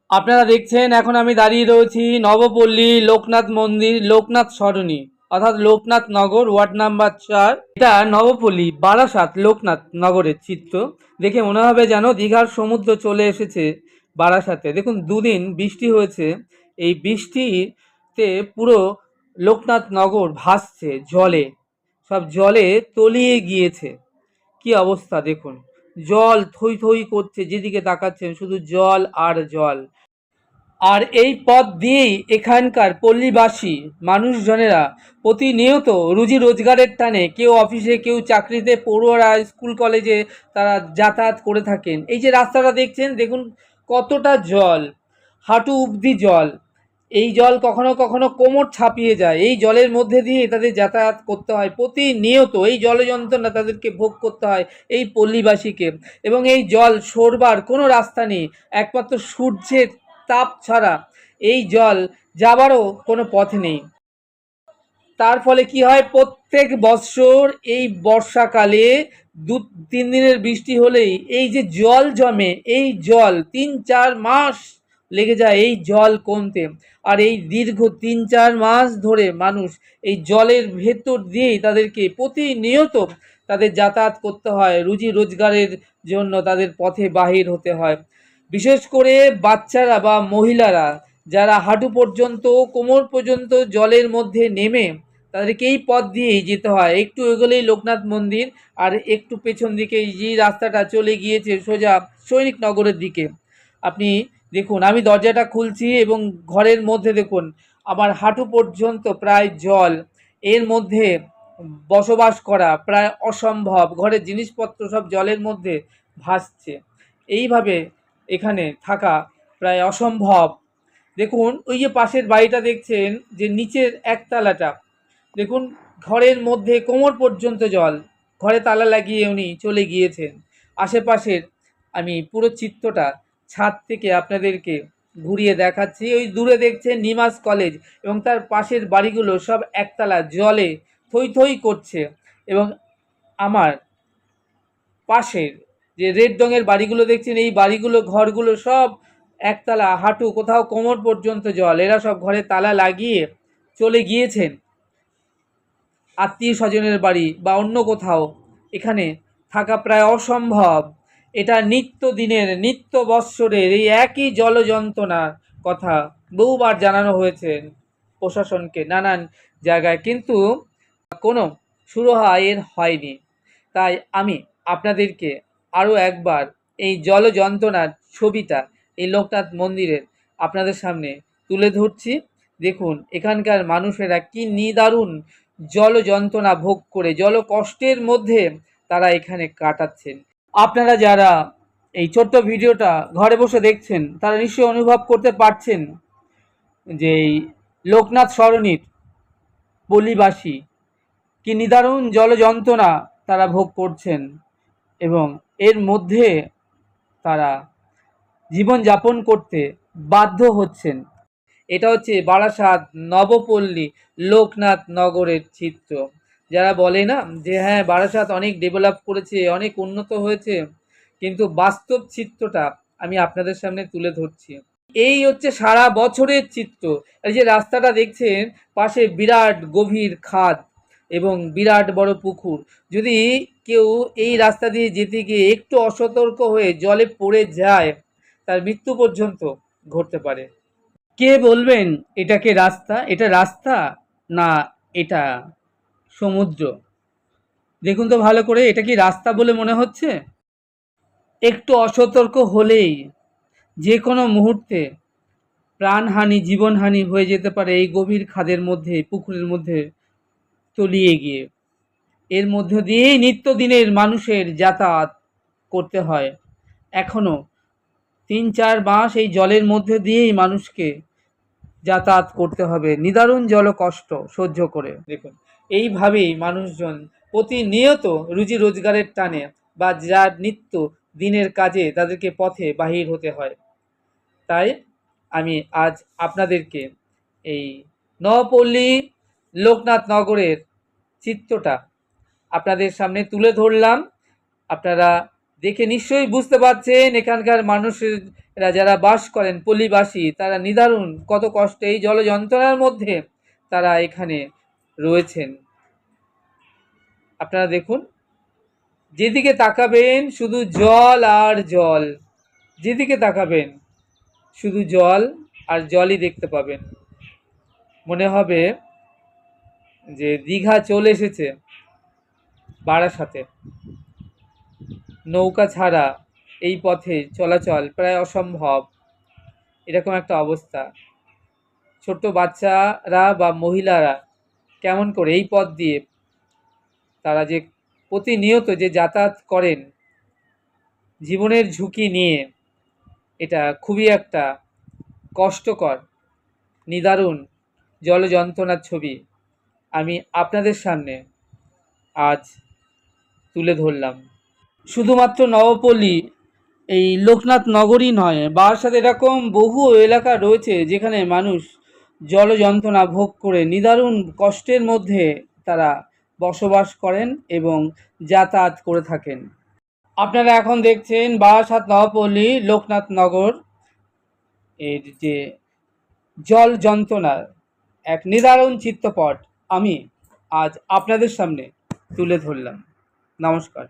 আপনারা দেখছেন এখন আমি দাঁড়িয়ে রয়েছি নবপল্লী লোকনাথ মন্দির লোকনাথ সরণি অর্থাৎ লোকনাথ নগর ওয়ার্ড নাম্বার 4। এটা নবপল্লী বারাসাত লোকনাথ নগরের চিত্র। দেখে মনে হবে যেন দীঘার সমুদ্র চলে এসেছে বারাসাতে। দেখুন দুদিন বৃষ্টি হয়েছে, এই বৃষ্টিতে পুরো লোকনাথ নগর ভাসছে জলে, সব জলে তলিয়ে গিয়েছে। কি অবস্থা দেখুন, জল থই থই করছে, যেদিকে তাকাচ্ছেন শুধু জল আর জল। আর এই পথ দিয়েই এখানকার পল্লীবাসী মানুষজনেরা প্রতিনিয়ত রুজি রোজগারের টানে কেউ অফিসে, কেউ চাকরিতে, পড়ুয়ারা স্কুল কলেজে তারা যাতায়াত করে থাকেন। এই যে রাস্তাটা দেখছেন, দেখুন কতটা জল, হাঁটু অবধি জল। এই জল কখনো কখনো কোমর ছাপিয়ে যায়। এই জলের মধ্যে দিয়ে তাদের যাতায়াত করতে হয় প্রতিনিয়ত। এই জলযন্ত্রণা তাদেরকে ভোগ করতে হয় এই পল্লীবাসীকে। এবং এই জল সরবার কোনো রাস্তা নেই, একমাত্র সূর্যের তাপ ছাড়া এই জল যাবারও কোনো পথ নেই। তার ফলে কি হয়, প্রত্যেক বৎসর এই বর্ষাকালে 2-3 দিনের বৃষ্টি হলেই এই যে জল জমে, এই জল 3-4 মাস লেগে যায় এই জল কমতে। আর এই দীর্ঘ 3-4 মাস ধরে মানুষ এই জলের ভেতর দিয়েই তাদেরকে প্রতিনিয়ত তাদের যাতায়াত করতে হয়, রুজি রোজগারের জন্য তাদের পথে বাহির হতে হয়। বিশেষ করে বাচ্চারা বা মহিলারা যারা হাঁটু পর্যন্ত, কোমর পর্যন্ত জলের মধ্যে নেমে তাদেরকে এই পথ দিয়েই যেতে হয়। একটু এগোলেই লোকনাথ মন্দির, আর একটু পেছন দিকে যে রাস্তাটা চলে গিয়েছে সোজা সৈনিক নগরের দিকে। আপনি দেখুন, আমি দরজাটা খুলছি এবং ঘরের মধ্যে দেখুন আমার হাঁটু পর্যন্ত প্রায় জল। এর মধ্যে বসবাস করা প্রায় অসম্ভব, ঘরের জিনিসপত্র সব জলের মধ্যে ভাসছে। এইভাবে এখানে থাকা প্রায় অসম্ভব। দেখুন ওই যে পাশের বাড়িটা দেখছেন, যে নিচের একতলাটা দেখুন, ঘরের মধ্যে কোমর পর্যন্ত জল, ঘরে তালা লাগিয়ে উনি চলে গিয়েছেন। আশেপাশের আমি পুরো চিত্রটা ছাদ থেকে আপনাদেরকে ঘুরিয়ে দেখাচ্ছি। ওই দূরে দেখছেন নিমাস কলেজ এবং তার পাশের বাড়িগুলো সব একতলা জলে থই থই করছে। এবং আমার পাশের যে রেড রঙের বাড়িগুলো দেখছেন, এই বাড়িগুলো ঘরগুলো সব একতলা, হাঁটু, কোথাও কোমর পর্যন্ত জল। এরা সব ঘরে তালা লাগিয়ে চলে গিয়েছেন আত্মীয় স্বজনের বাড়ি বা অন্য কোথাও। এখানে থাকা প্রায় অসম্ভব। এটা নিত্য দিনের, নিত্য বৎসরের এই একই জল যন্ত্রণার কথা বহুবার জানানো হয়েছে প্রশাসনকে নানান জায়গায়, কিন্তু কোনো সুরাহা এর হয়নি। তাই আমি আপনাদেরকে আরও একবার এই জল যন্ত্রণার ছবিটা এই লোকনাথ মন্দিরের আপনাদের সামনে তুলে ধরছি। দেখুন এখানকার মানুষেরা কি নিদারুণ জল যন্ত্রণা ভোগ করে, জল কষ্টের মধ্যে তারা এখানে কাটাচ্ছেন। আপনারা যারা এই ছোট্ট ভিডিওটা ঘরে বসে দেখছেন, তারা নিশ্চয়ই অনুভব করতে পারছেন যে এই লোকনাথ সরণির পল্লীবাসী কি নিদারুণ জল যন্ত্রণা তারা ভোগ করছেন এবং এর মধ্যে তারা জীবনযাপন করতে বাধ্য হচ্ছেন। এটা হচ্ছে বারাসাত নবপল্লী লোকনাথ নগরের চিত্র। যারা বলে না যে হ্যাঁ বারাসাত অনেক ডেভেলপ করেছে, অনেক উন্নত হয়েছে, কিন্তু বাস্তব চিত্রটা আমি আপনাদের সামনে তুলে ধরছি। এই হচ্ছে সারা বছরের চিত্র। এই যে রাস্তাটা দেখছেন, পাশে বিরাট গভীর খাদ এবং বিরাট বড় পুকুর। যদি কেউ এই রাস্তা দিয়ে যেতে গিয়ে একটু অসতর্ক হয়ে জলে পড়ে যায়, তার মৃত্যু পর্যন্ত ঘটতে পারে। কে বলবেন এটাকে রাস্তা? এটা রাস্তা না এটা সমুদ্র? দেখুন তো ভালো করে, এটা কি রাস্তা বলে মনে হচ্ছে? একটু অসতর্ক হলেই যে কোনো মুহূর্তে প্রাণহানি, জীবনহানি হয়ে যেতে পারে এই গভীর খাদের মধ্যে, পুকুরের মধ্যে তলিয়ে গিয়ে। এর মধ্য দিয়েই নিত্যদিনের মানুষের যাতায়াত করতে হয়। এখনও 3-4 মাস এই জলের মধ্যে দিয়েই মানুষকে যাতায়াত করতে হবে, নিদারুণ জলকষ্ট সহ্য করে। দেখুন এইভাবেই মানুষজন প্রতিনিয়ত রুজি রোজগারের টানে বা যার নিত্য দিনের কাজে তাদেরকে পথে বাহির হতে হয়। তাই আমি আজ আপনাদেরকে এই নবপল্লী লোকনাথ নগরের চিত্রটা আপনাদের সামনে তুলে ধরলাম। আপনারা দেখে নিশ্চয়ই বুঝতে পারছেন এখানকার মানুষেরা যারা বাস করেন, পল্লীবাসী, তারা নিদারুণ কত কষ্টে এই জল যন্ত্রণার মধ্যে তারা এখানে রয়েছেন। আপনারা দেখুন, যেদিকে তাকাবেন শুধু জল আর জল, যেদিকে তাকাবেন শুধু জল আর জলই দেখতে পাবেন। মনে হবে যে দীঘা চলে এসেছে বারাসাতে। নৌকা ছাড়া এই পথে চলাচল প্রায় অসম্ভব, এরকম একটা অবস্থা। ছোট্ট বাচ্চারা বা মহিলারা কেমন করে এই পথ দিয়ে তারা যে প্রতিনিয়ত যে যাতায়াত করেন জীবনের ঝুঁকি নিয়ে, এটা খুবই একটা কষ্টকর নিদারুণ জলযন্ত্রণার ছবি আমি আপনাদের সামনে আজ তুলে ধরলাম। শুধুমাত্র নবপল্লী এই লোকনাথ নগরই নয়, বারাসাতে এরকম বহু এলাকা রয়েছে যেখানে মানুষ জল যন্ত্রণা ভোগ করে নিদারুণ কষ্টের মধ্যে তারা বসবাস করেন এবং যাতায়াত করে থাকেন। আপনারা এখন দেখছেন বারাসাত নবপল্লী লোকনাথ নগর এর যে জল যন্ত্রণার এক নিদারুণ চিত্রপট আমি আজ আপনাদের সামনে তুলে ধরলাম। নমস্কার।